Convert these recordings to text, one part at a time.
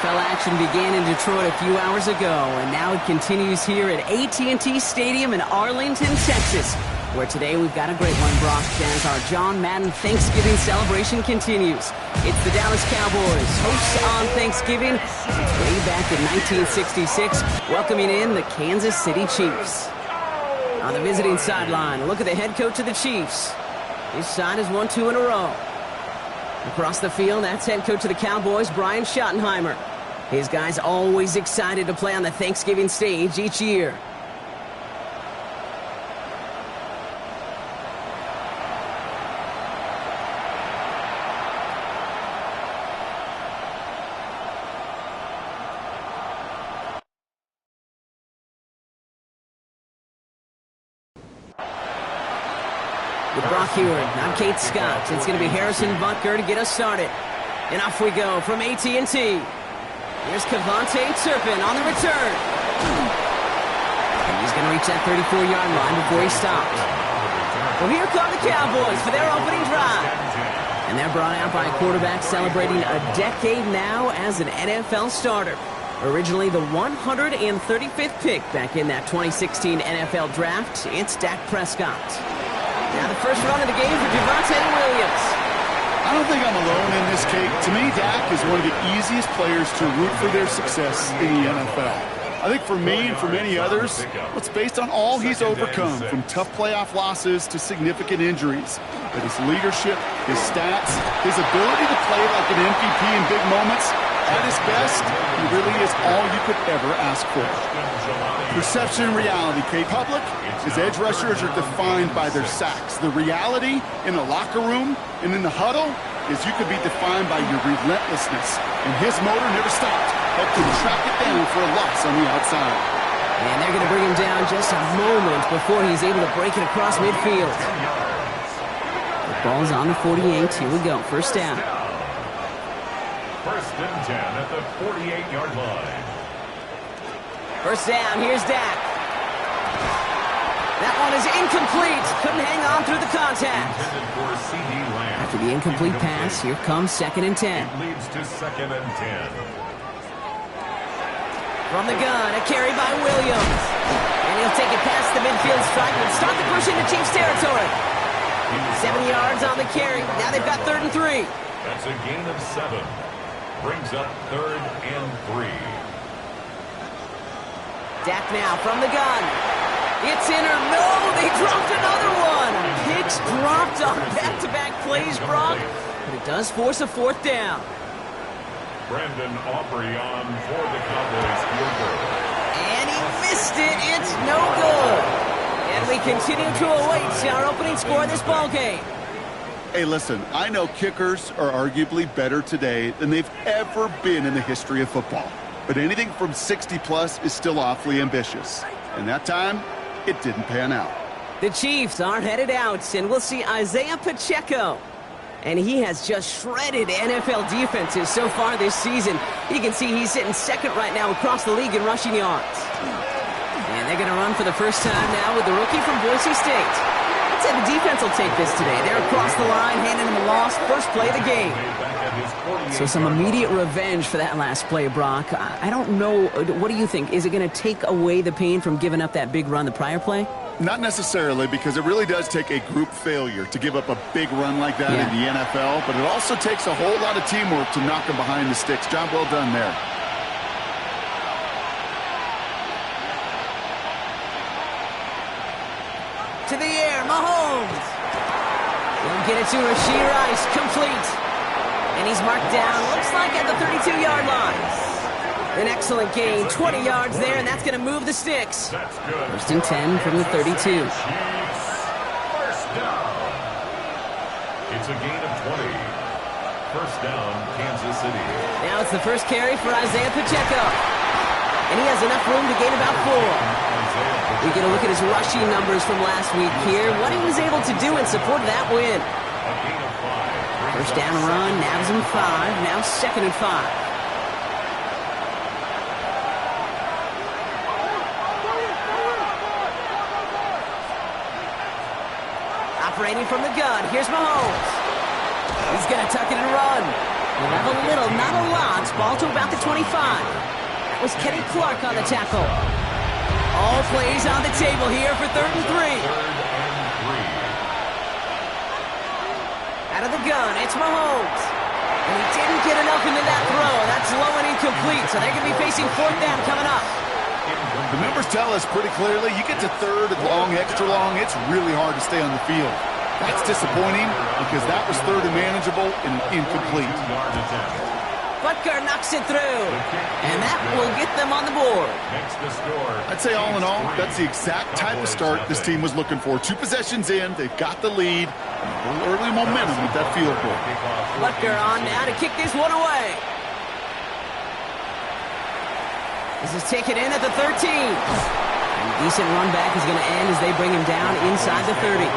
NFL action began in Detroit a few hours ago, and now it continues here at AT&T Stadium in Arlington, Texas, where today we've got a great one, Brock, as our John Madden Thanksgiving celebration continues. It's the Dallas Cowboys, hosts on Thanksgiving, way back in 1966, welcoming in the Kansas City Chiefs. On the visiting sideline, look at the head coach of the Chiefs. His side has won 2 in a row. Across the field, that's head coach of the Cowboys, Brian Schottenheimer. His guys always excited to play on the Thanksgiving stage each year. With Brock Huard, I'm Kate Scott. It's going to be Harrison Butker to get us started. And off we go from AT&T. Here's Kevontae Turpin on the return. And he's going to reach that 34-yard line before he stopped. Well, here come the Cowboys for their opening drive. And they're brought out by a quarterback celebrating a decade now as an NFL starter. Originally the 135th pick back in that 2016 NFL Draft, it's Dak Prescott. Now the first run of the game for Javonte Williams. I don't think I'm alone in this, Kate. To me, Dak is one of the easiest players to root for their success in the NFL. I think for me and for many others, it's based on all he's overcome, from tough playoff losses to significant injuries. But his leadership, his stats, his ability to play like an MVP in big moments, at his best, he really is all you could ever ask for. Perception and reality, Kate. Public, his edge rushers are defined by their sacks. The reality in the locker room and in the huddle is you could be defined by your relentlessness. And his motor never stopped, helped him track it down for a loss on the outside. And they're going to bring him down just a moment before he's able to break it across midfield. The ball's on the 48. Here we go. First down. First and 10 at the 48-yard line. First down, here's Dak. That one is incomplete. Couldn't hang on through the contact. After the incomplete pass, here comes 2nd and 10. It leads to 2nd and 10. From the gun, a carry by Williams. And he'll take it past the midfield stripe and start the push into Chiefs territory. 7 yards on the carry. Now they've got 3rd and 3. That's a gain of 7. Brings up 3rd and 3. Dak now from the gun. It's in or no, they dropped another one. Picks dropped on back-to-back plays, Brock. But it does force a 4th down. Brandon Aubrey on for the Cowboys field goal. And he missed it. It's no good. And we continue to await our opening score of this ball game. Hey, listen, I know kickers are arguably better today than they've ever been in the history of football. But anything from 60-plus is still awfully ambitious. And that time, it didn't pan out. The Chiefs are headed out, and we'll see Isaiah Pacheco. And he has just shredded NFL defenses so far this season. You can see he's sitting 2nd right now across the league in rushing yards. And they're going to run for the first time now with the rookie from Boise State. I'd say the defense will take this today. They're across the line, handing him a loss, first play of the game. So some immediate revenge for that last play, Brock. I don't know. What do you think? Is it going to take away the pain from giving up that big run the prior play? Not necessarily, because it really does take a group failure to give up a big run like that in the NFL, but it also takes a whole lot of teamwork to knock him behind the sticks. Job well done there. To the air, Mahomes. He'll get it to Rashee Rice, complete. And he's marked down, looks like at the 32-yard line. An excellent gain, 20 yards there, and that's going to move the sticks. First and 10 from the 32. First down. It's a gain of 20. First down, Kansas City. Now it's the first carry for Isaiah Pacheco. And he has enough room to gain about 4. We get a look at his rushing numbers from last week here. What he was able to do in support of that win. First down run, nabs him 5, now 2nd and 5. Operating from the gun, here's Mahomes. He's going to tuck it and run. We'll have a little, not a lot. Ball to about the 25. That was Kenny Clark on the tackle. All plays on the table here for 3rd and 3. Out of the gun, it's Mahomes. And he didn't get enough into that throw. That's low and incomplete, so they're going to be facing 4th down coming up. The numbers tell us pretty clearly, you get to 3rd and long, extra long, it's really hard to stay on the field. That's disappointing because that was 3rd and manageable and incomplete. Butker knocks it through, and that will get them on the board. I'd say all in all, that's the exact type of start this team was looking for. 2 possessions in, they've got the lead, and a little early momentum with that field goal. Butker on now to kick this one away. This is taken in at the 13. And a decent run back is going to end as they bring him down inside the 30.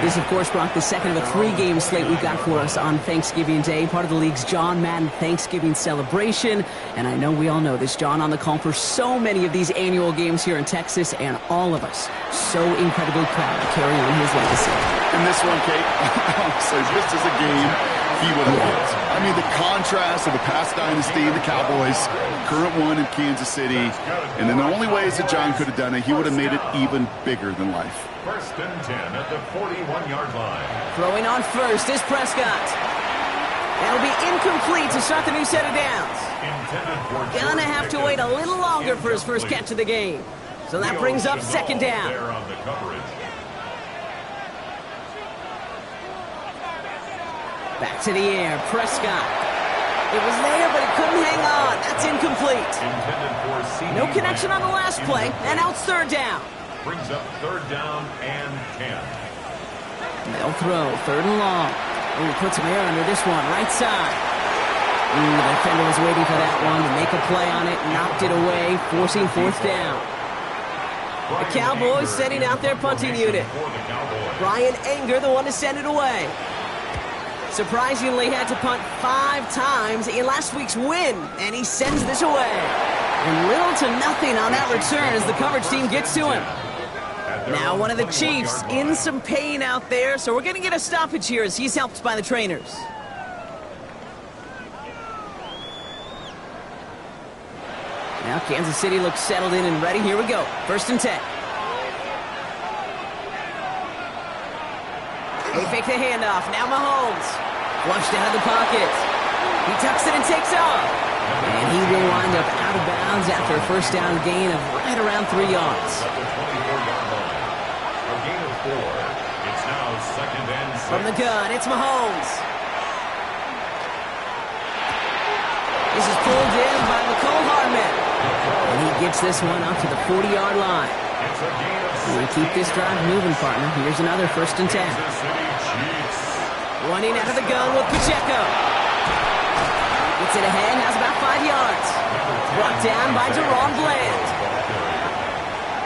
This, of course, Brock, the second of a 3-game slate we've got for us on Thanksgiving Day, part of the league's John Madden Thanksgiving celebration. And I know we all know this, John on the call for so many of these annual games here in Texas, and all of us so incredibly proud to carry on his legacy. And this one, Kate, honestly, this is a game he would have loved. I mean, the contrast of the past dynasty and the Cowboys, current one in Kansas City, and then the only ways that John could have done it, he would have made it even bigger than life. 1st and 10 at the 41-yard line. Throwing on first is Prescott. That'll be incomplete to start the new set of downs. Gonna have to wait a little longer for his first catch of the game. So that brings up 2nd down. Back to the air, Prescott. It was there, but he couldn't hang on. That's incomplete. No connection on the last play, and now it's 3rd down. Brings up 3rd down and 10. They'll throw 3rd and long. Oh, put some air under this one, right side. The defender was waiting for that one to make a play on it, knocked it away, forcing 4th down. The Cowboys sending out their punting unit. Brian Anger, the one to send it away. Surprisingly had to punt 5 times in last week's win, and he sends this away. And little to nothing on that return as the coverage team gets to him. Now one of the Chiefs in some pain out there, so we're going to get a stoppage here as he's helped by the trainers. Now Kansas City looks settled in and ready. Here we go. 1st and 10. They fake the handoff. Now Mahomes. Flushed out of the pocket. He tucks it and takes off. And he will wind up out of bounds after a 1st down gain of right around 3 yards. A gain of 4. It's now 2nd and 6. From the gun, it's Mahomes. This is pulled in by Mecole Hardman. And he gets this one up to the 40-yard line. We keep this drive moving, partner. Here's another 1st and 10. Running out of the gun with Pacheco. Gets it ahead, has about 5 yards. Brought down by Deron Bland.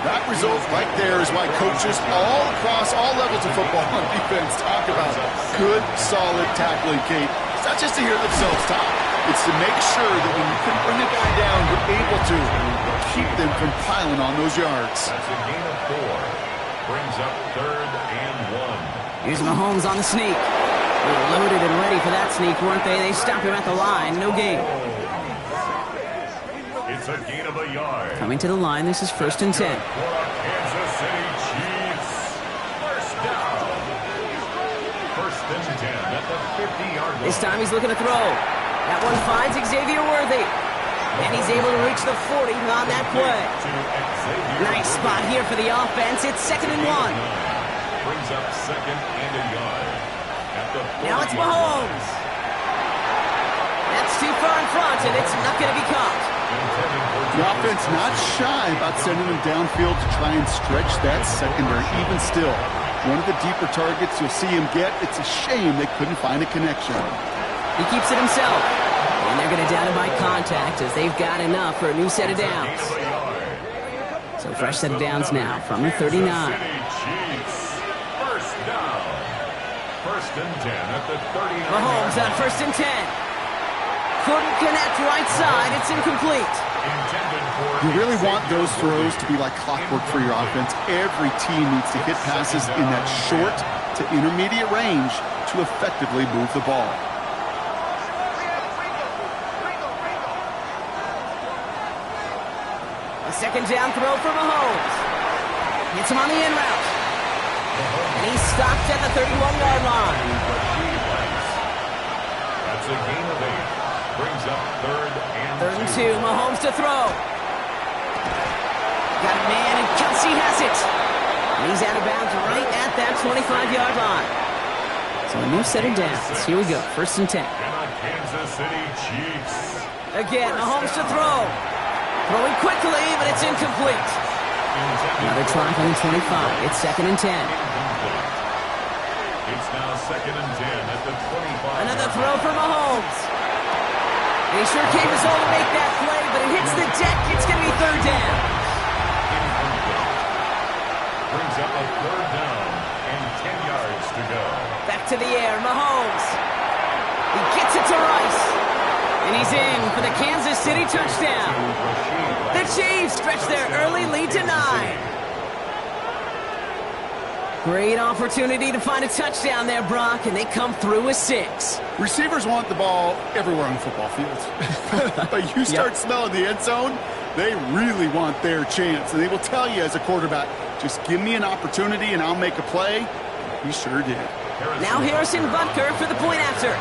That result right there is why coaches all across all levels of football on defense talk about good, solid tackling, Kate. It's not just to hear themselves talk. It's to make sure that when you can bring a guy down, you're able to keep them from piling on those yards. That's a gain of 4. Brings up 3rd and 1. Here's Mahomes on the sneak. They were loaded and ready for that sneak, weren't they? They stopped him at the line. No gain. It's a gain of a yard. Coming to the line, this is 1st and 10. Kansas City Chiefs. 1st down. 1st and 10 at the 50-yard line. This time he's looking to throw. That one finds Xavier Worthy. And he's able to reach the 40 on that play. Nice spot here for the offense. It's 2nd and 1. Brings up 2nd and a yard. Now it's Mahomes. That's too far in front, and it's not going to be caught. The offense not shy about sending him downfield to try and stretch that secondary. Even still, one of the deeper targets you'll see him get. It's a shame they couldn't find a connection. He keeps it himself. And they're going to down him by contact as they've got enough for a new set of downs. So fresh set of downs now from the 39. First and 10 at the 30. Mahomes on 1st and 10. Couldn't connect right side. It's incomplete. You really want those throws to be like clockwork for your offense. Every team needs to hit passes in that short to intermediate range to effectively move the ball. A second down throw for Mahomes. Hits him on the in route. And he's stopped at the 31-yard line. That's a gain of 8. Brings up third and two. Mahomes to throw. Got a man, and Kelsey has it. And he's out of bounds right at that 25-yard line. So a new set of downs. Here we go. First and 10. Kansas City Chiefs. Again, Mahomes to throw. Throwing quickly, but it's incomplete. Another try from the 25. It's second and 10. It's now second and 10 at the 25. Another throw for Mahomes. And he sure gave his all to make that play, but it hits the deck. It's going to be third down. Brings up a third down and 10 yards to go. Back to the air, Mahomes. He gets it to Rice. And he's in for the Kansas City touchdown. The Chiefs stretch their early lead to 9. Great opportunity to find a touchdown there, Brock, and they come through with 6. Receivers want the ball everywhere on the football field. But you start smelling the end zone, they really want their chance. And they will tell you as a quarterback, just give me an opportunity and I'll make a play. He sure did. Now Harrison Butker for the point after.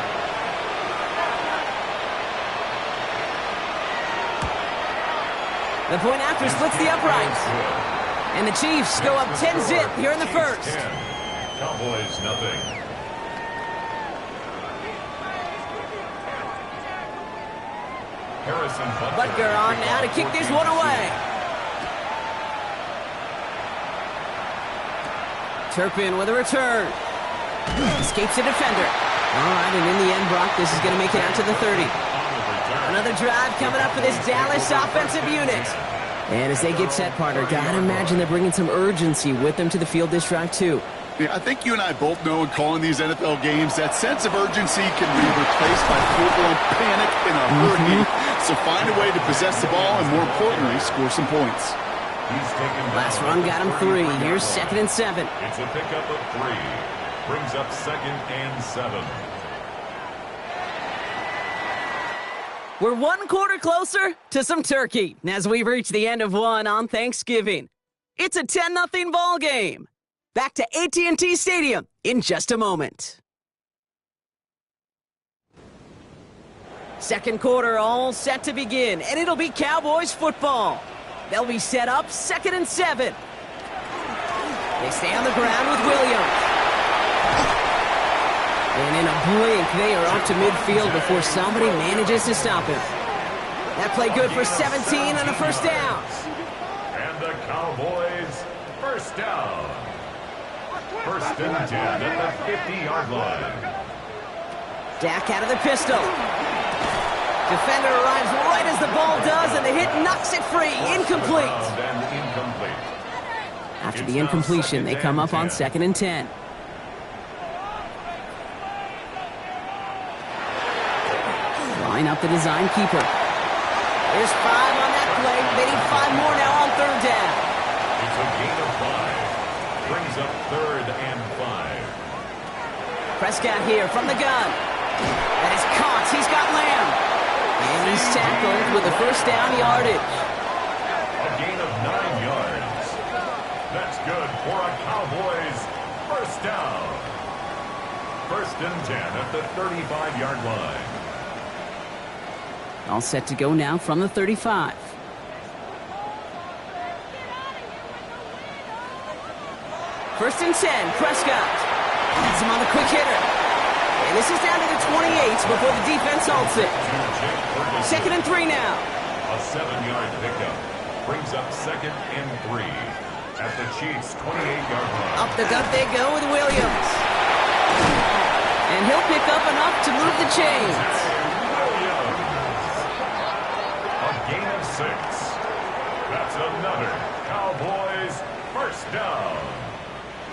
The point after splits the uprights. And the Chiefs go up 10-zip here in the first. Cowboys nothing. Harrison Butker on now to kick this one away. Turpin with a return. Escapes the defender. All right, and in the end, Brock, this is going to make it out to the 30. Another drive coming up for this Dallas offensive unit. And as they get set, partner, gotta imagine they're bringing some urgency with them to the field this drive, too. Yeah, I think you and I both know in calling these NFL games that sense of urgency can be replaced by full-blown panic in a hurry. So find a way to possess the ball and, more importantly, score some points. Last run got him 3. Here's second and 7. It's a pickup of 3. Brings up second and 7. We're one quarter closer to some turkey as we reach the end of one on Thanksgiving. It's a 10-0 ball game. Back to AT&T Stadium in just a moment. Second quarter all set to begin, and it'll be Cowboys football. They'll be set up second and 7. They stay on the ground with Williams. And in a blink, they are up to midfield before somebody manages to stop him. That play good for 17 and a first down. And the Cowboys first down. First and 10 at the 50-yard line. Dak out of the pistol. Defender arrives right as the ball does, and the hit knocks it free. Incomplete. After the incompletion, they come up on second and 10. Line up the design keeper. There's 5 on that play. They need 5 more now on third down. It's a gain of 5. Brings up third and 5. Prescott here from the gun. That is caught. He's got Lamb. And he's tackled with a first down yardage. A gain of 9 yards. That's good for a Cowboys first down. First and 10 at the 35-yard line. All set to go now from the 35. First and 10, Prescott. Has him on the quick hitter. And this is down to the 28 before the defense halts it. Second and 3 now. A 7-yard pickup. Brings up second and 3 at the Chiefs' 28-yard line. Up the gut they go with Williams. And he'll pick up enough to move the chains. Gain of 6. That's another Cowboys first down.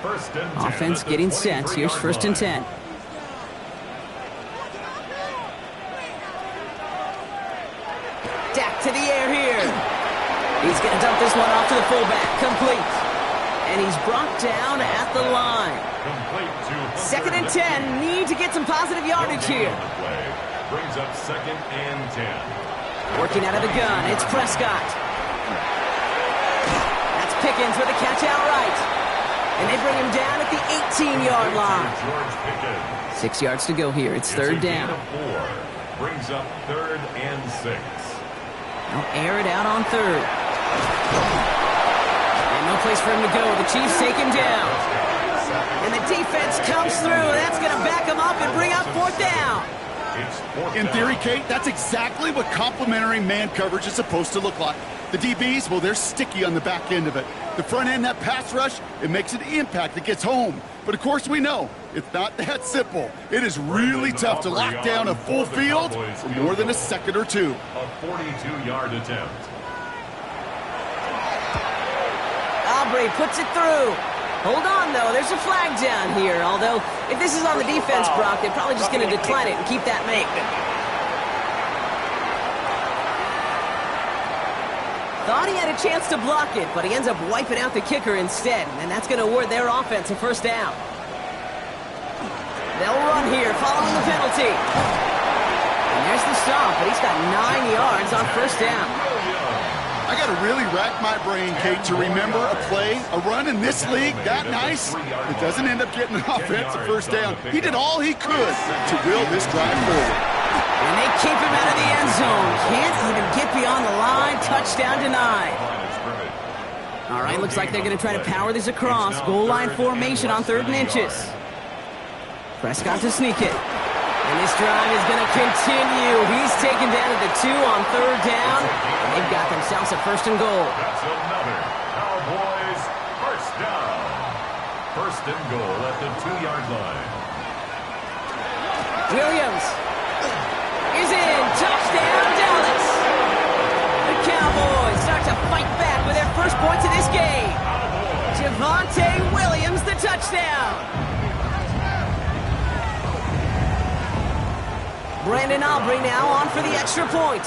First and 10. Offense getting set. Here's first and 10. Dak to the air here. He's going to dump this one off to the fullback. Complete. And he's brought down at the line. Second and 10. Need to get some positive yardage here. Brings up second and 10. Working out of the gun, it's Prescott. Pickens with a catch outright. And they bring him down at the 18-yard line. 6 yards to go here. It's third down. 4. Brings up 3rd and 6. They'll air it out on third. And no place for him to go. The Chiefs take him down. And the defense comes through. That's going to back him up and bring up fourth down. In theory, Kate, that's exactly what complementary man coverage is supposed to look like. The DBs, well, they're sticky on the back end of it. The front end, that pass rush, it makes an impact that gets home. But, of course, we know it's not that simple. It is really tough to lock down a full field for more than a second or two. A 42-yard attempt. Aubrey puts it through. Hold on, though. There's a flag down here. Although, if this is on the defense, Brock, they're probably just going to decline it and keep that make. Thought he had a chance to block it, but he ends up wiping out the kicker instead. And that's going to award their offense a first down. They'll run here following the penalty. And there's the stop, but he's got 9 yards on first down. I got to really rack my brain, Kate, to remember a play, a run in this league that nice that doesn't end up getting an offensive first down. He did all he could to will this drive forward. And they keep him out of the end zone. Can't even get beyond the line. Touchdown denied. All right, looks like they're going to try to power this across. Goal line formation on 3rd and inches. Prescott to sneak it. And this drive is going to continue. He's taken down at the 2 on 3rd down. And they've got themselves a 1st and goal. That's another Cowboys first down. 1st and goal at the 2-yard line. Williams is in. Touchdown, Dallas. The Cowboys start to fight back with their first points of this game. Javonte Williams, the touchdown. Brandon Aubrey now on for the extra point.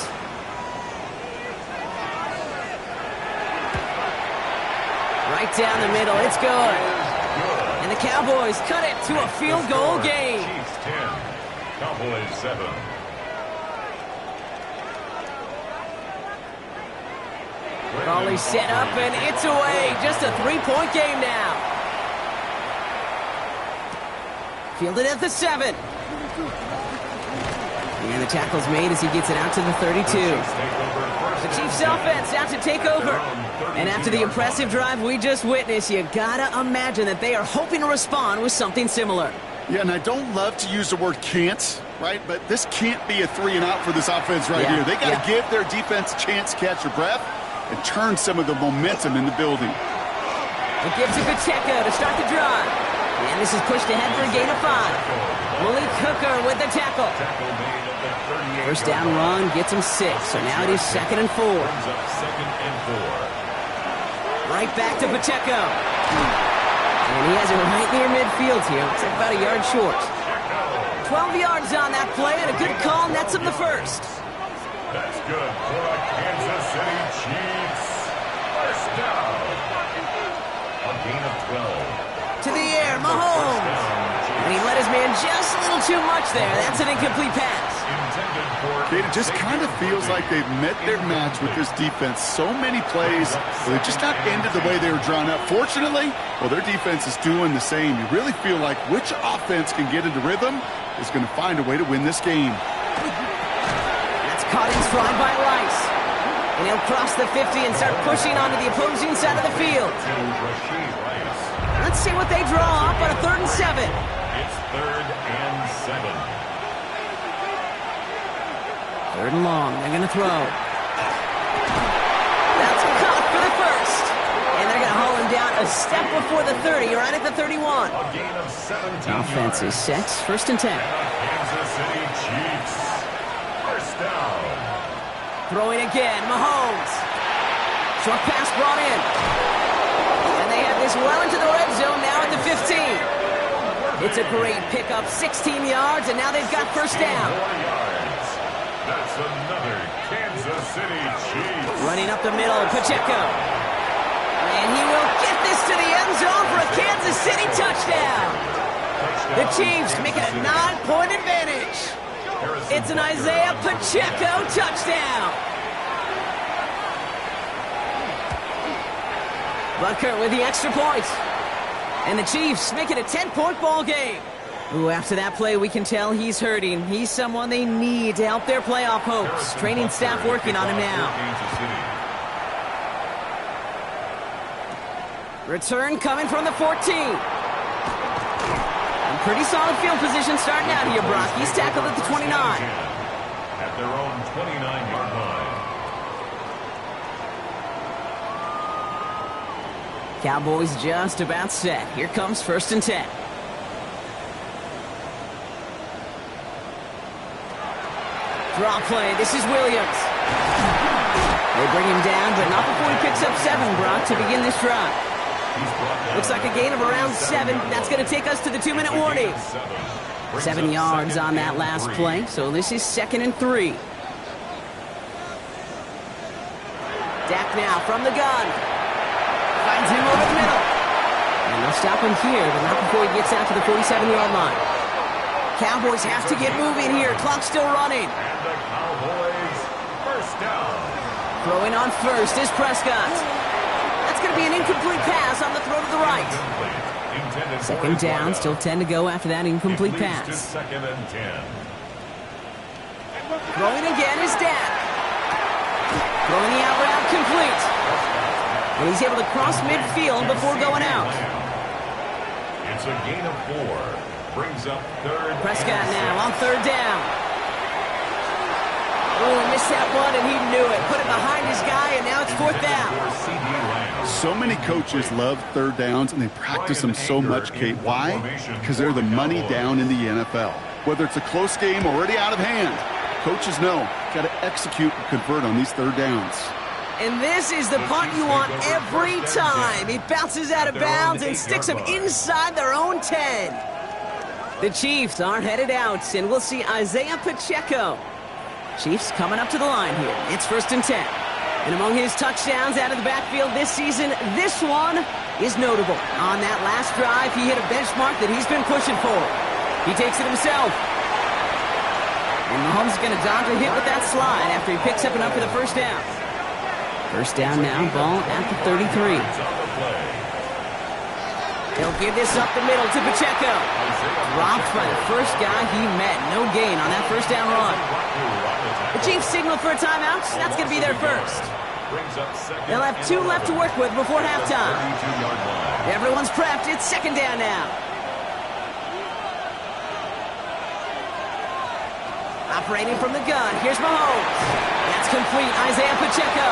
Right down the middle. It's good. And the Cowboys cut it to a field goal game. Chiefs 10, Cowboys 7. Raleigh set up, and it's away. Just a 3-point game now. Fielded at the 7. And the tackle's made as he gets it out to the 32. The Chiefs offense out to take over. And after the impressive drive we just witnessed, you gotta imagine that they are hoping to respond with something similar. Yeah, and I don't love to use the word can't, right? But this can't be a 3 and out for this offense right here. They got to give their defense a chance to catch their breath and turn some of the momentum in the building. It gives to Pacheco to start the drive. And this is pushed ahead for a gain of 5. Malik Hooker with the tackle. First down run gets him 6. So now it is 2nd and 4. Right back to Pacheco. And he has it right near midfield here. Looks like about a yard short. 12 yards on that play, and a good call nets him the first. That's good for a Kansas City Chiefs. First down. A gain of 12. To the air, Mahomes. And he let his man just a little too much there. That's an incomplete pass. Kate, it just kind of feels like they've met their match with this defense. So many plays, they've just not ended the way they were drawn up. Fortunately, well, their defense is doing the same. You really feel like which offense can get into rhythm is going to find a way to win this game. That's caught in stride by Rice. And he'll cross the 50 and start pushing onto the opposing side of the field. Let's see what they draw up on a 3rd and 7. It's 3rd and 7. 3rd and long. They're going to throw. That's caught for the first. And they're going to haul him down a step before the 30, right at the 31. A gain of 17 Offense is set. 1st and 10. Kansas City Chiefs. First down. Throwing again. Mahomes. Short pass brought in. And they have this well into the red zone now at the 15. It's a great pickup. 16 yards, and now they've got first down. 4 yards. That's another Kansas City Chiefs. Running up the middle, Pacheco. And he will get this to the end zone for a Kansas City touchdown. The Chiefs make it a 9-point advantage. It's an Isaiah Pacheco touchdown. Butker with the extra point. And the Chiefs make it a 10-point ball game. Ooh, after that play, we can tell he's hurting. He's someone they need to help their playoff hopes. Training staff working on him now. Return coming from the 14. And pretty solid field position starting out here, Brock. He's tackled at the 29. At their own 29-yard line. Cowboys just about set. Here comes 1st and 10. Draw play. This is Williams. They bring him down, but not before he picks up 7, Brock, to begin this drive. Looks like a gain of around 7. That's going to take us to the 2-minute warning. 7 yards on that last play, so this is 2nd and 3. Dak now from the gun. Finds him over the middle. And they'll stop him here, but not before he gets out to the 47-yard line. Cowboys have to get moving here. Clock's still running. And the Cowboys, first down. Throwing on first is Prescott. That's going to be an incomplete pass on the throw to the right. 2nd down, still 10 to go after that incomplete pass. 2nd and 10. Throwing again is Dak. Throwing the out route complete. And he's able to cross midfield before going out. It's a gain of 4. Brings up 3rd. Prescott now on 3rd down. Oh, he missed that one, and he knew it. Put it behind his guy, and now it's 4th down. So many coaches love 3rd downs, and they practice them so much, Kate. Why? Because they're the money down in the NFL. Whether it's a close game already out of hand, coaches know, got to execute and convert on these 3rd downs. And this is the punt you want every time. He bounces out of bounds and sticks him inside their own 10. The Chiefs are headed out, and we'll see Isaiah Pacheco. Chiefs coming up to the line here. It's 1st and 10. And among his touchdowns out of the backfield this season, this one is notable. On that last drive, he hit a benchmark that he's been pushing for. He takes it himself. And Mahomes is going to dodge a hit with that slide after he picks up enough for the 1st down. 1st down now, ball at the 33. He'll give this up the middle to Pacheco. Dropped by the first guy he met. No gain on that 1st down run. The Chiefs signal for a timeout. That's going to be their first. They'll have 2 left to work with before halftime. Everyone's prepped. It's 2nd down now. Operating from the gun. Here's Mahomes. That's complete. Isaiah Pacheco.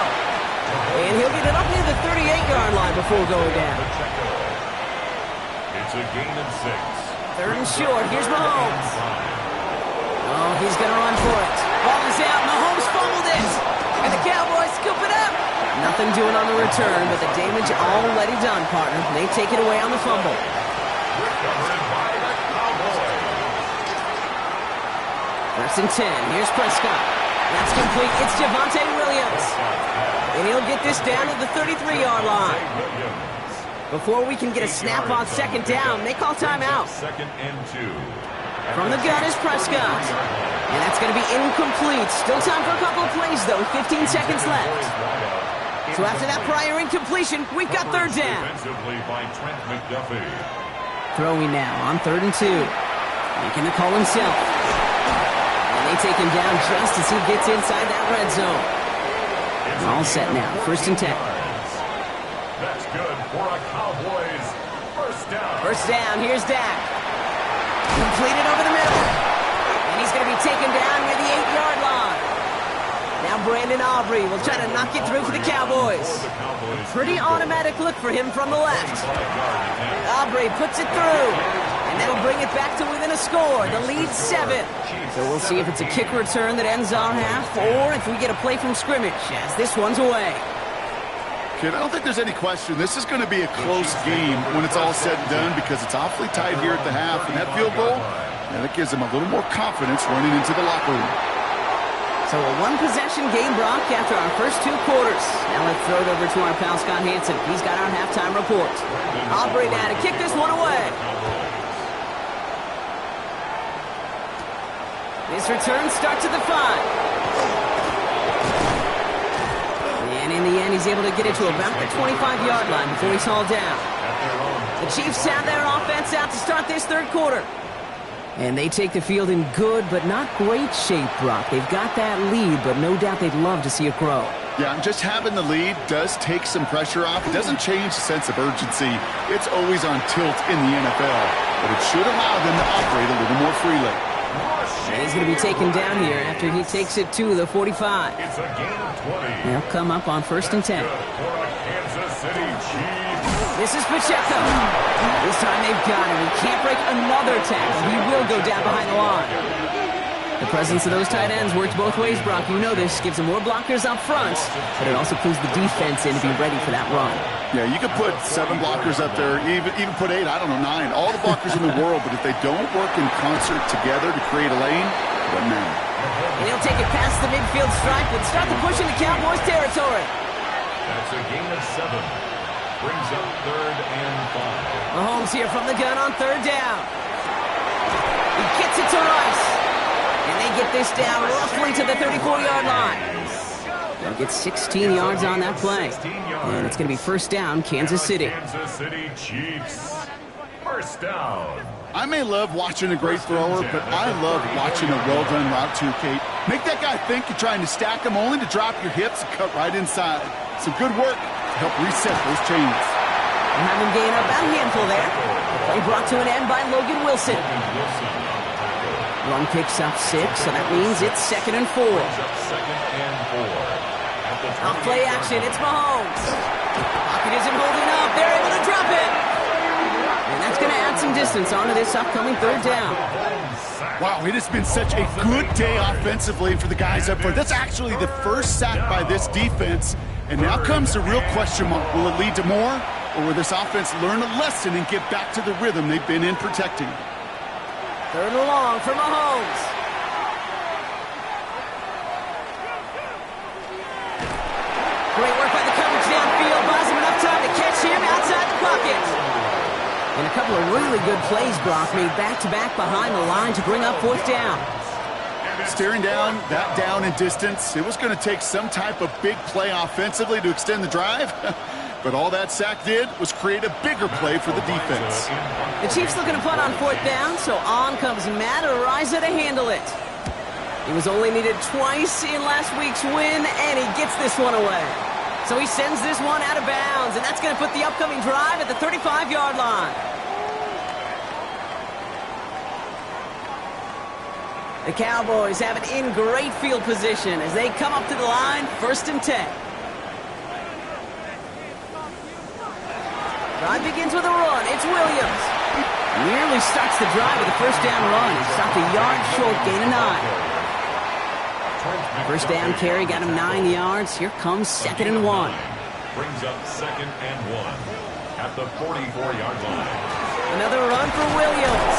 And he'll get it up near the 38-yard line before going down. It's a gain of 6. 3rd and short. Here's Mahomes. Oh, he's going to run for it. Ball is out. Mahomes fumbled it. And the Cowboys scoop it up. Nothing doing on the return, but the damage already done, partner. They take it away on the fumble. Recovered by the Cowboys. 1st and 10. Here's Prescott. That's complete. It's Javonte Williams. And he'll get this down to the 33-yard line. Before we can get a snap on 2nd down, they call timeout. 2nd and 2. From the gun is Prescott. And that's going to be incomplete. Still time for a couple of plays, though. 15 seconds left. So after that prior incompletion, we've got 3rd down. Defensively by Trent McDuffie. Throwing now on 3rd and 2. Making the call himself. And they take him down just as he gets inside that red zone. All set now. 1st and 10. That's good for a Cowboys 1st down. 1st down. Here's Dak. Completed over the middle. And he's going to be taken down near the 8-yard line. Now Brandon Aubrey will try to knock it through for the Cowboys. Pretty automatic look for him from the left. Aubrey puts it through. And that'll bring it back to within a score. The lead 7. So we'll see if it's a kick return that ends our half or if we get a play from scrimmage as this one's away. Kid, I don't think there's any question. This is going to be a close game when it's all said and done because it's awfully tight here at the half. And that field goal, that gives them a little more confidence running into the locker room. So a one-possession game, Brock, after our first 2 quarters. Now let's throw it over to our pal Scott Hansen. He's got our halftime report. Aubrey now to kick this one away. This return starts at the 5. And in the end, he's he's able to get it to about the 25-yard line before he's hauled down. The Chiefs have their offense out to start this third quarter. And they take the field in good but not great shape, Brock. They've got that lead, but no doubt they'd love to see it grow. Yeah, and just having the lead does take some pressure off. It doesn't change the sense of urgency. It's always on tilt in the NFL, but it should allow them to operate a little more freely. And he's going to be taken down here after he takes it to the 45. It's a gain of 20. They'll come up on 1st and 10. For a Kansas City Chiefs. This is Pacheco. This time they've got him. He can't break another tackle. He will go down behind the line. The presence of those tight ends works both ways, Brock. You know this. Gives them more blockers up front, but it also clues the defense in to be ready for that run. Yeah, you could put 7 blockers up there, even put 8, I don't know, 9. All the blockers in the world, but if they don't work in concert together to create a lane, it doesn't matter. And he'll take it past the midfield stripe and start the push into Cowboys territory. That's a gain of 7. Brings up 3rd and 5. Mahomes here from the gun on 3rd down. He gets it to Rice. And they get this down roughly to the 34-yard line. They'll get 16 yards on that play. And it's going to be 1st down, Kansas City. Kansas City Chiefs. 1st down. I may love watching a great thrower, but I love watching a well-done route too, Kate. Make that guy think you're trying to stack him only to drop your hips and cut right inside. Some good work to help reset those chains. And have him gain about a handful there. The play brought to an end by Logan Wilson. Run picks up 6, so that means it's 2nd and 4. Off play action, it's Mahomes. Pocket isn't holding up. They're able to drop it. And that's going to add some distance onto this upcoming 3rd down. Wow, it has been such a good day offensively for the guys up front. That's actually the first sack by this defense. And now comes the real question mark. Will it lead to more? Or will this offense learn a lesson and get back to the rhythm they've been in protecting? 3rd and long for Mahomes. Great work by the coverage downfield. Buys him enough time to catch him outside the pocket. And a couple of really good plays, Brock, made back-to-back behind the line to bring up 4th down. Staring down, that down in distance, it was going to take some type of big play offensively to extend the drive. But all that sack did was create a bigger play for the defense. The Chiefs looking to punt on 4th down, so on comes Matt Araiza to handle it. He was only needed twice in last week's win, and he gets this one away. So he sends this one out of bounds, and that's going to put the upcoming drive at the 35-yard line. The Cowboys have it in great field position as they come up to the line, 1st and 10. Drive begins with a run. It's Williams. Nearly starts the drive with a 1st down run. He stopped a yard short, gain of 9. 1st down carry got him 9 yards. Here comes 2nd and 1. Brings up 2nd and 1 at the 44-yard line. Another run for Williams.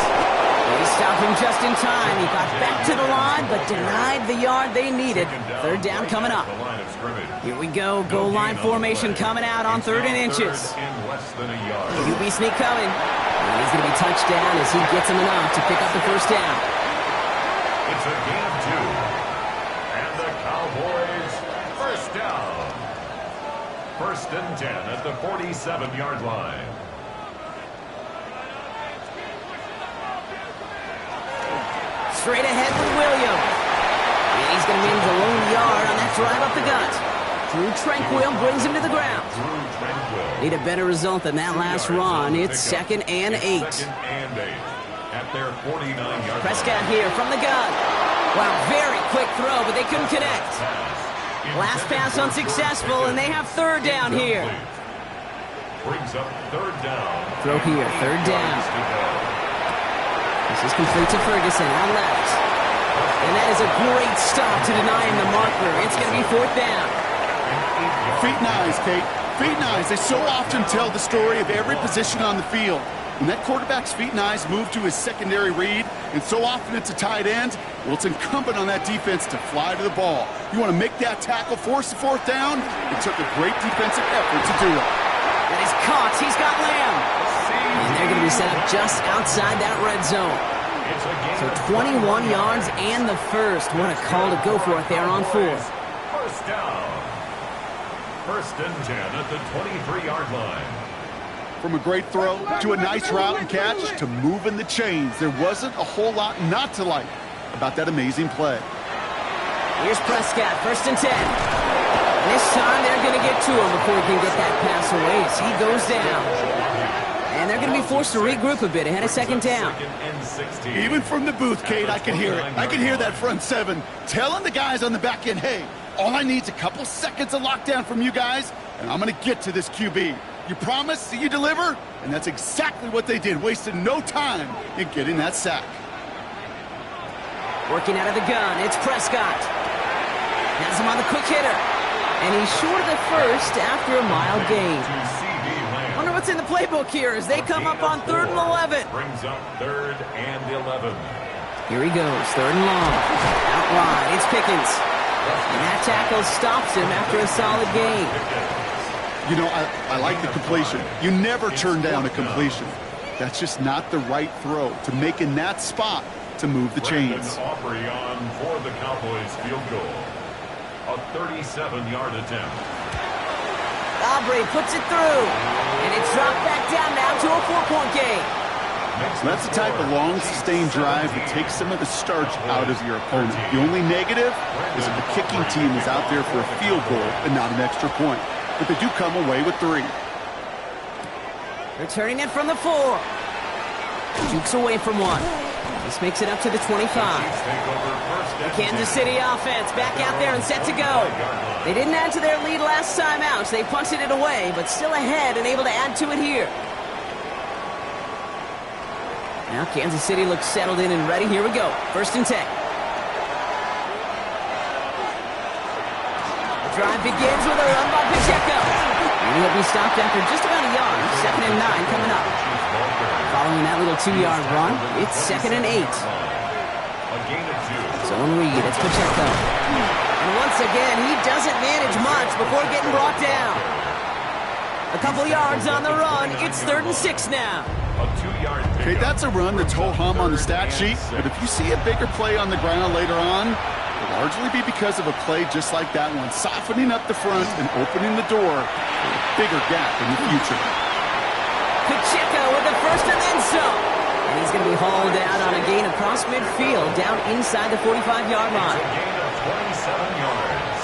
They stopped him just in time. He got back to the line, but denied the yard they needed. 3rd down coming up. Here we go. Goal line formation coming out on 3rd and inches. QB sneak coming. And he's going to be touched down as he gets him enough to pick up the 1st down. It's a gain of 2. And the Cowboys, 1st down. 1st and 10 at the 47-yard line. Straight ahead with Williams. And he's going to win the lone yard on that drive up the gut. Drew Tranquill brings him to the ground. Need a better result than that last run. It's 2nd and 8. 2nd and 8 at their 49-yard Prescott here from the gun. Wow, very quick throw, but they couldn't connect. Last pass unsuccessful, and they have 3rd down here. Brings up 3rd down. Throw here, 3rd down. This is complete to Ferguson on left. And that is a great stop to deny him the marker. It's going to be 4th down. Feet and eyes, Kate. Feet and eyes. They so often tell the story of every position on the field. When that quarterback's feet and eyes move to his secondary read, and so often it's a tight end, well, it's incumbent on that defense to fly to the ball. You want to make that tackle, force the 4th down? It took a great defensive effort to do it. That is caught. He's got Lamb. And they're going to be set up just outside that red zone. So 21 yards and the 1st. What a call to go for it there on 4th. 1st down. First and 10 at the 23-yard line. From a great throw to a nice route and catch to moving the chains, there wasn't a whole lot not to like about that amazing play. Here's Prescott, first and 10. This time they're going to get to him before he can get that pass away as he goes down. And they're going to be forced to regroup a bit ahead of second down. Even from the booth, Kate, I can hear it. I can hear that front seven telling the guys on the back end, hey, all I need is a couple seconds of lockdown from you guys, and I'm going to get to this QB. You promise that you deliver? And that's exactly what they did, wasted no time in getting that sack. Working out of the gun, it's Prescott. Has him on the quick hitter. And he's short of the first after a mild gain. Wonder what's in the playbook here as they come up on 3rd and 11. Brings up 3rd and 11. Here he goes, 3rd and long. Out wide, it's Pickens. And that tackle stops him after a solid gain. You know, I like the completion. You never turn down a completion. That's just not the right throw to make in that spot to move the chains. Aubrey on for the Cowboys field goal. A 37-yard attempt. Aubrey puts it through. And it's dropped back down now to a 4-point game. That's the type of long, sustained drive that takes some of the starch out of your opponent. The only negative is if the kicking team is out there for a field goal and not an extra point. But they do come away with 3. Returning it from the 4. Jukes away from 1. This makes it up to the 25. The Kansas City offense back out there and set to go. They didn't add to their lead last time out, so they punted it away, but still ahead and able to add to it here. Now Kansas City looks settled in and ready. Here we go. 1st and 10. The drive begins with a run by Pacheco. And he'll be stopped after just about a yard. 2nd and 9 coming up. Following that little 2-yard run, it's 2nd and 8. Zone read, it's Pacheco. And once again, he doesn't manage much before getting brought down. A couple yards on the run, it's 3rd and 6 now. Okay, that's a run that's ho-hum on the stat sheet, but if you see a bigger play on the ground later on, it'll largely be because of a play just like that one, softening up the front and opening the door for a bigger gap in the future. Pacheco with the first and then some. And he's going to be hauled out on a gain across midfield down inside the 45-yard line. A gain of 27 yards.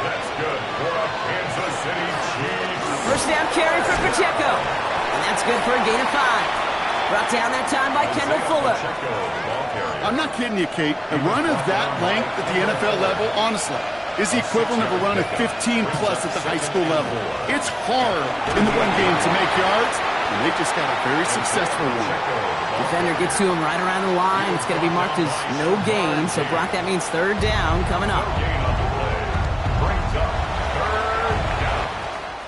That's good for a Kansas City Chiefs. First down carry for Pacheco. And that's good for a gain of 5. Brought down that time by Kendall Fuller. I'm not kidding you, Kate. A run of that length at the NFL level, honestly, is the equivalent of a run of 15-plus at the high school level. It's hard in the run game to make yards, and they just got a very successful one. Defender gets to him right around the line. It's going to be marked as no gain, so Brock, that means 3rd down coming up.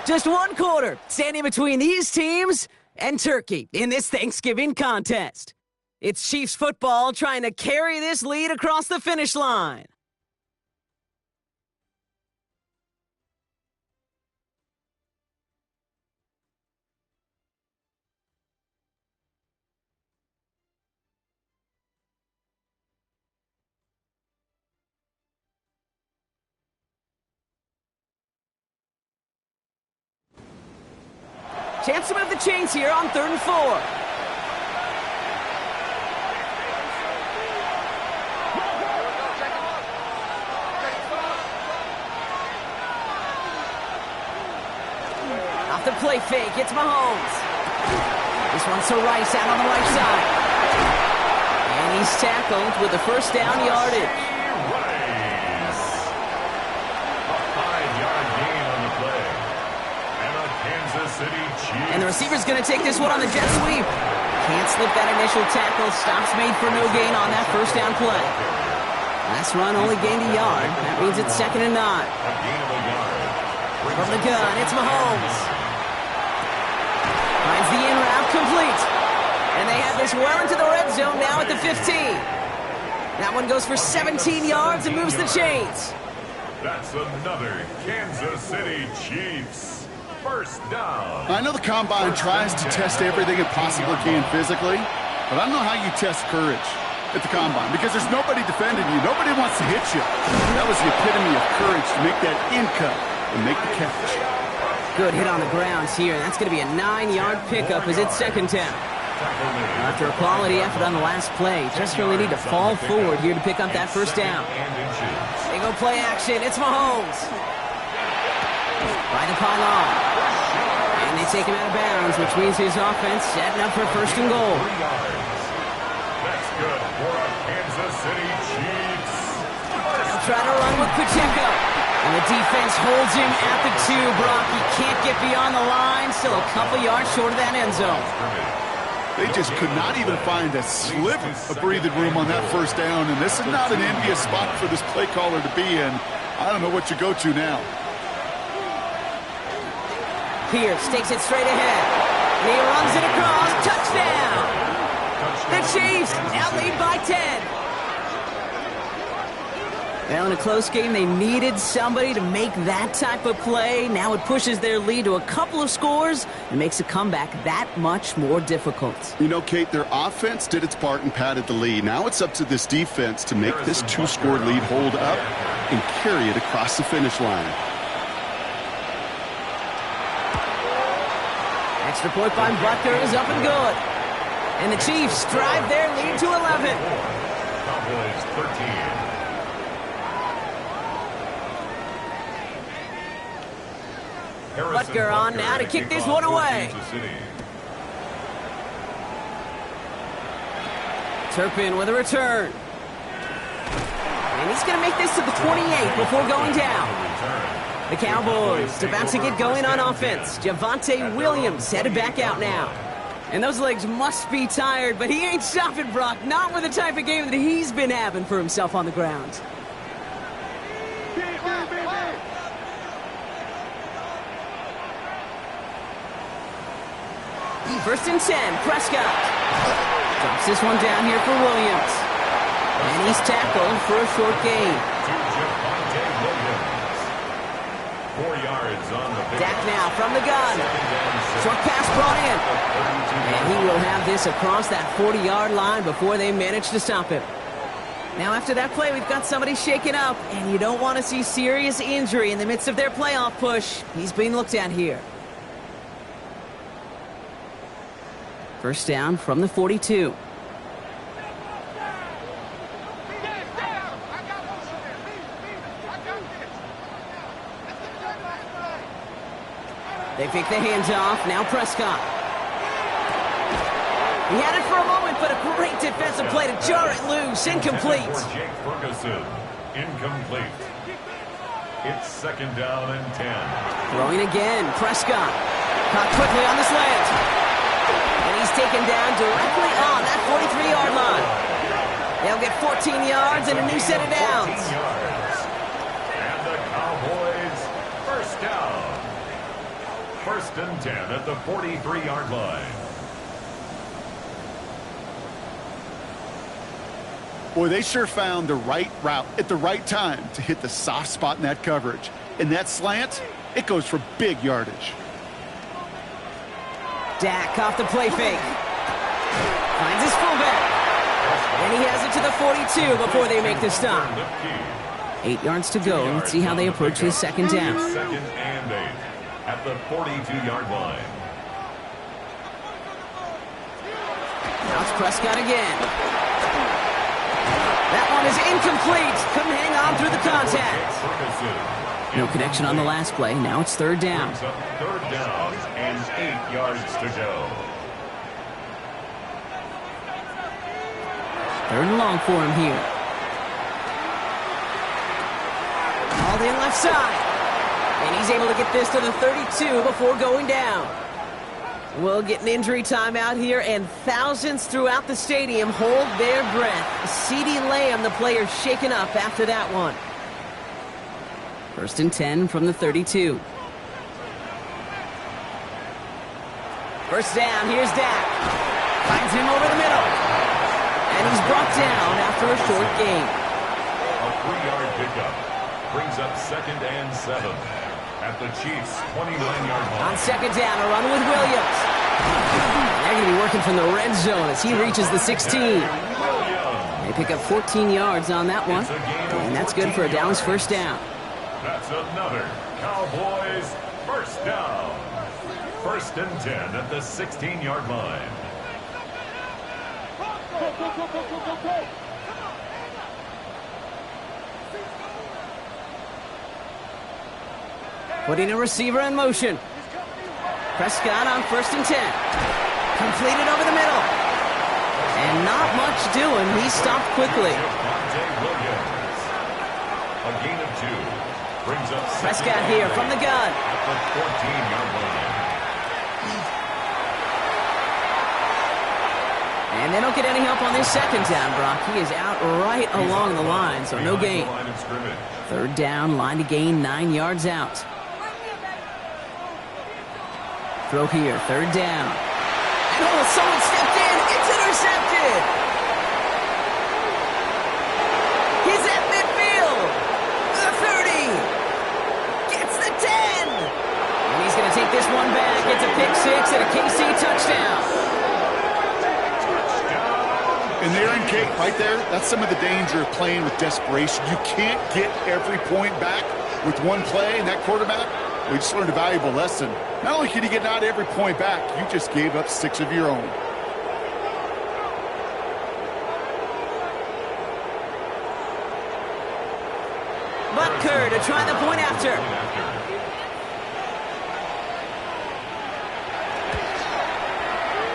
Just 1 quarter standing between these teams and Turkey in this Thanksgiving contest. It's Chiefs football trying to carry this lead across the finish line. Chance to move the chains here on 3rd and 4. Off the play fake, it's Mahomes. This one's to Rice out on the right side. And he's tackled with the first down yardage. And the receiver's going to take this one on the jet sweep. Can't slip that initial tackle. Stops made for no gain on that first down play. Last run only gained a yard. That means it's 2nd and 9. From the gun, it's Mahomes. Finds the in route complete. And they have this well into the red zone now at the 15. That one goes for 17 yards and moves the chains. That's another Kansas City Chiefs. First down. I know the Combine tries to test everything it possibly can physically, but I don't know how you test courage at the Combine because there's nobody defending you. Nobody wants to hit you. That was the epitome of courage to make that in cut and make the catch. Good hit on the grounds here. That's going to be a 9-yard pickup as it's second down. After a quality effort on the last play, just really need to fall forward here to pick up that first down. They go play action. It's Mahomes. By the pylon. And they take him out of bounds, which means his offense setting up for first and goal. That's good for a Kansas City Chiefs. They'll try to run with Pacheco. And the defense holds him at the 2, Brock. He can't get beyond the line. Still a couple yards short of that end zone. They just could not even find a sliver of breathing room on that first down, and this is not an envious spot for this play caller to be in. I don't know what you go to now. Pierce takes it straight ahead. And he runs it across. Touchdown! The Chiefs now lead by 10. Well, in a close game, they needed somebody to make that type of play. Now it pushes their lead to a couple of scores and makes a comeback that much more difficult. You know, Kate, their offense did its part and padded the lead. Now it's up to this defense to make this 2-score lead hold up and carry it across the finish line. Extra point by Butker is up and good. And the Chiefs drive their lead to 11. Cowboys 13. Butker on now to kick this one away. Turpin with a return. And he's going to make this to the 28 before going down. The Cowboys about to get going on offense. Javonte Williams headed back out now. And those legs must be tired, but he ain't stopping, Brock. Not with the type of game that he's been having for himself on the ground. First and 10, Prescott. Drops this one down here for Williams. And he's tackled for a short gain. Javonte Williams. 4 yards on the pick. Dak now from the gun. Short pass brought in. And he will have this across that 40-yard line before they manage to stop him. Now after that play, we've got somebody shaken up. And you don't want to see serious injury in the midst of their playoff push. He's being looked at here. First down from the 42. They pick the hands off. Now Prescott. He had it for a moment, but a great defensive play to jar it loose. Incomplete. For Jake Ferguson. Incomplete. It's second down and 10. Throwing again. Prescott. Caught quickly on the slant. And he's taken down directly on that 43-yard line. They'll get 14 yards and a new set of downs. And the Cowboys first down. First and 10 at the 43-yard line. Boy, they sure found the right route at the right time to hit the soft spot in that coverage. And that slant, it goes for big yardage. Dak off the play fake. Finds his fullback. And he has it to the 42 before they make the stop. 8 yards to go. Let's see how they approach this second down. Second and 8 at the 42-yard line. Now it's Prescott again. That one is incomplete. Couldn't hang on through the contact. No connection on the last play. Now it's third down. Third down and 8 yards to go. Third and long for him here. Hauled in left side. And he's able to get this to the 32 before going down. We'll get an injury timeout here, and thousands throughout the stadium hold their breath. CeeDee Lamb, the player, shaken up after that one. First and 10 from the 32. First down, here's Dak. Finds him over the middle. And he's brought down after a short gain. A 3-yard pickup brings up second and 7 at the Chiefs' 29-yard line. On second down, a run with Williams. They're going to be working from the red zone as he reaches the 16. They pick up 14 yards on that one. And that's good for a Dallas first down. That's another Cowboys first down. 1st and 10 at the 16-yard line. Putting a receiver in motion. Prescott on 1st and 10. Completed over the middle. And not much doing. He stopped quickly. A gain of 2. Brings up Prescott here from the gun. At the 14-yard line. And they don't get any help on this 2nd down, Brock. He is out right along the line, so no gain. 3rd down, line to gain 9 yards out. Throw here, 3rd down. And oh, someone stepped in. It's intercepted. He's at midfield. The 30. Gets the 10. And he's going to take this one back. It's a pick 6 and a KC touchdown. And there in Kate, right there, that's some of the danger of playing with desperation. You can't get every point back with one play, and that quarterback, we just learned a valuable lesson. Not only can you get not every point back, you just gave up 6 of your own. Butker to try the point after.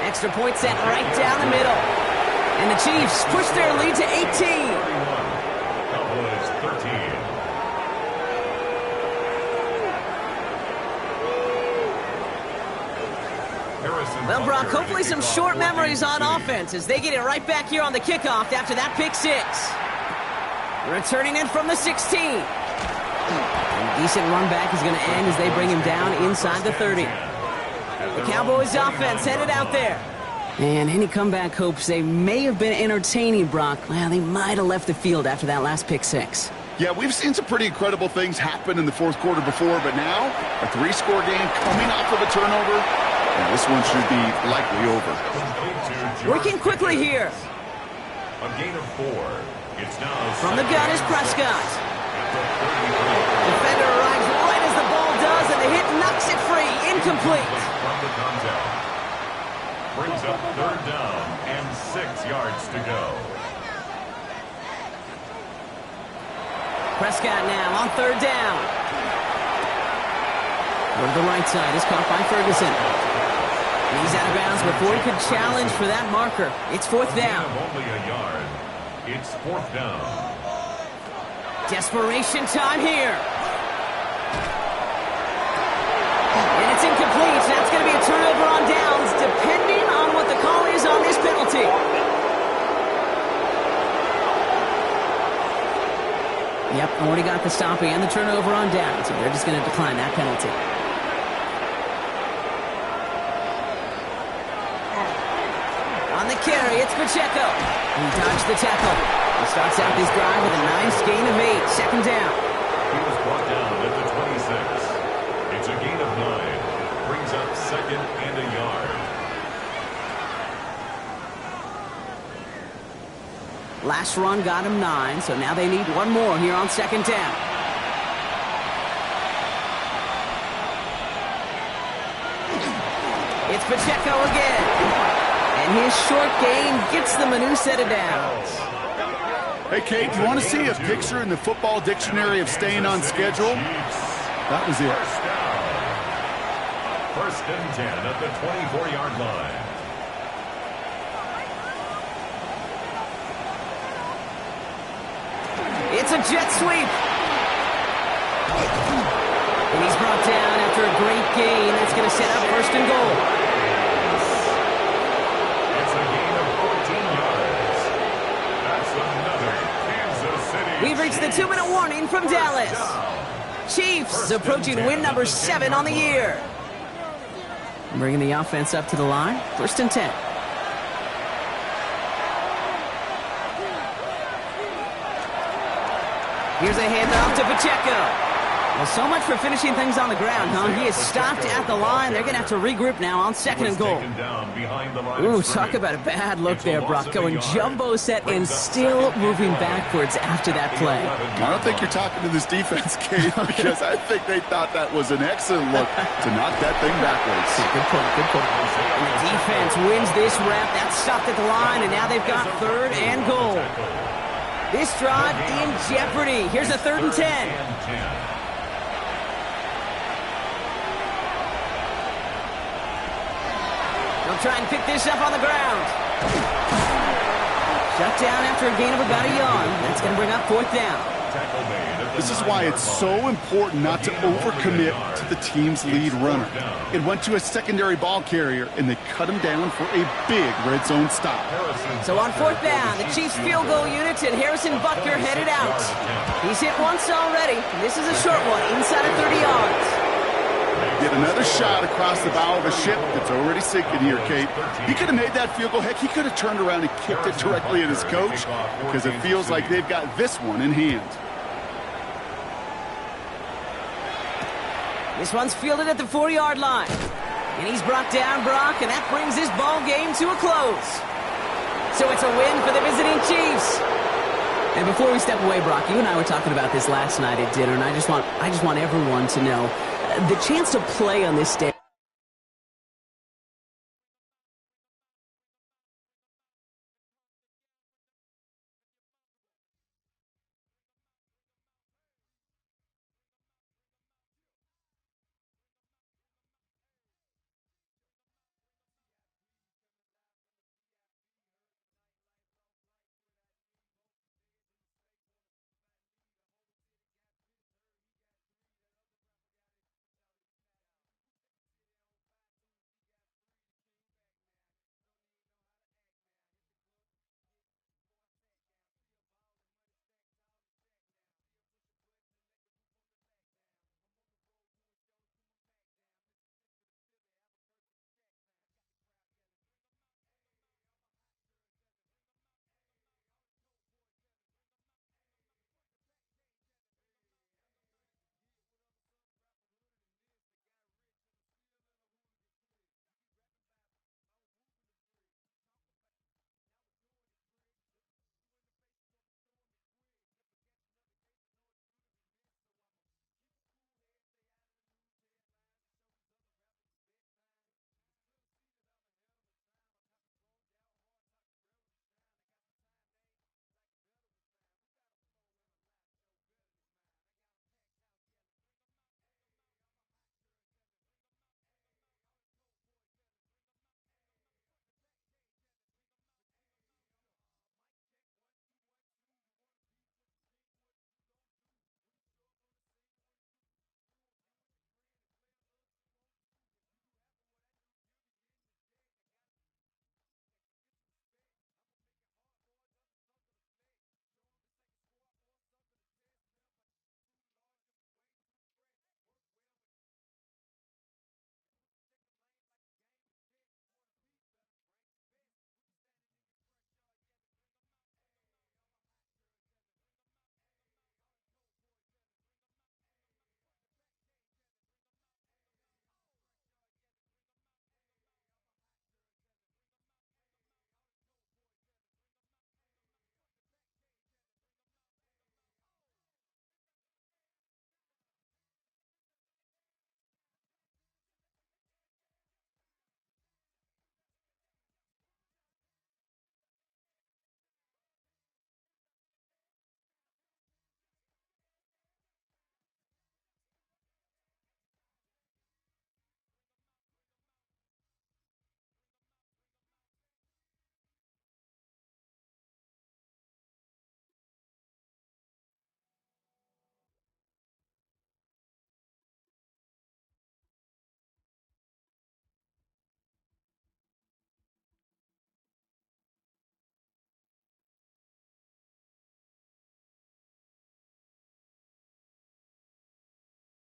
Extra point set right down the middle. And the Chiefs push their lead to 18. Cowboys 13. Well, Brock, hopefully some short memories on offense as they get it right back here on the kickoff after that pick 6. Returning in from the 16. And a decent run back is going to end as they bring him down inside the 30. The Cowboys offense headed out there. And any comeback hopes they may have been entertaining, Brock. Well, they might have left the field after that last pick 6. Yeah, we've seen some pretty incredible things happen in the 4th quarter before, but now a 3-score game coming off of a turnover, and this one should be likely over. Working quickly here. A gain of 4. It's now from the gun is Prescott. Defender arrives right as the ball does, and the hit knocks it free. Incomplete. From the contact. Brings up 3rd down and 6 yards to go. Prescott now on 3rd down. Go to the right side is caught by Ferguson. And he's out of bounds before he could challenge for that marker. It's 4th down. Only a yard. It's 4th down. Desperation time here. And it's incomplete. That's going to be a turnover on downs, depending on what the call is on this penalty. Yep, already got the stop and the turnover on downs, so they're just going to decline that penalty. On the carry, it's Pacheco. He dodged the tackle. He starts out this drive with a nice gain of 8. 2nd down. He was brought down at the 26. It's a gain of 9. Brings up 2nd and a yard. Last run got him 9, so now they need one more here on 2nd down. It's Pacheco again. And his short gain gets them a new set of downs. Hey, Kate, you want to see a picture in the football dictionary of staying on schedule? That was it. 1st and 10 at the 24-yard line. It's a jet sweep. And he's brought down after a great gain. That's going to set up 1st and goal. It's a gain of 14 yards. That's another Kansas City. We've reached the 2-minute warning from Dallas. Chiefs approaching win number 7 on the year. Bringing the offense up to the line. 1st and 10. Here's a handoff to Pacheco. Well, so much for finishing things on the ground, huh? He is stopped at the line. They're going to have to regroup now on 2nd and goal. Ooh, talk about a bad look there, Brock. Going jumbo set and still moving backwards after that play. I don't think you're talking to this defense, Kate, because I think they thought that was an excellent look to knock that thing backwards. Good point, good point. And the defense wins this rep. That's stopped at the line, and now they've got 3rd and goal. This drive in jeopardy. Here's a 3rd and 10. They'll try and pick this up on the ground. Shut down after a gain of about a yard. That's going to bring up 4th down. This is why it's so important not to overcommit to the team's lead runner. It went to a secondary ball carrier, and they cut him down for a big red zone stop. So on 4th down, the Chiefs field goal unit and Harrison Butker headed out. He's hit once already. This is a short one, inside of 30 yards. Get another shot across the bow of a ship that's already sinking here, Kate. He could have made that field goal. Heck, he could have turned around and kicked it directly at his coach because it feels like they've got this one in hand. This one's fielded at the 4-yard line. And he's brought down, Brock, and that brings this ball game to a close. So it's a win for the visiting Chiefs. And before we step away, Brock, you and I were talking about this last night at dinner, and I just want everyone to know the chance to play on this day.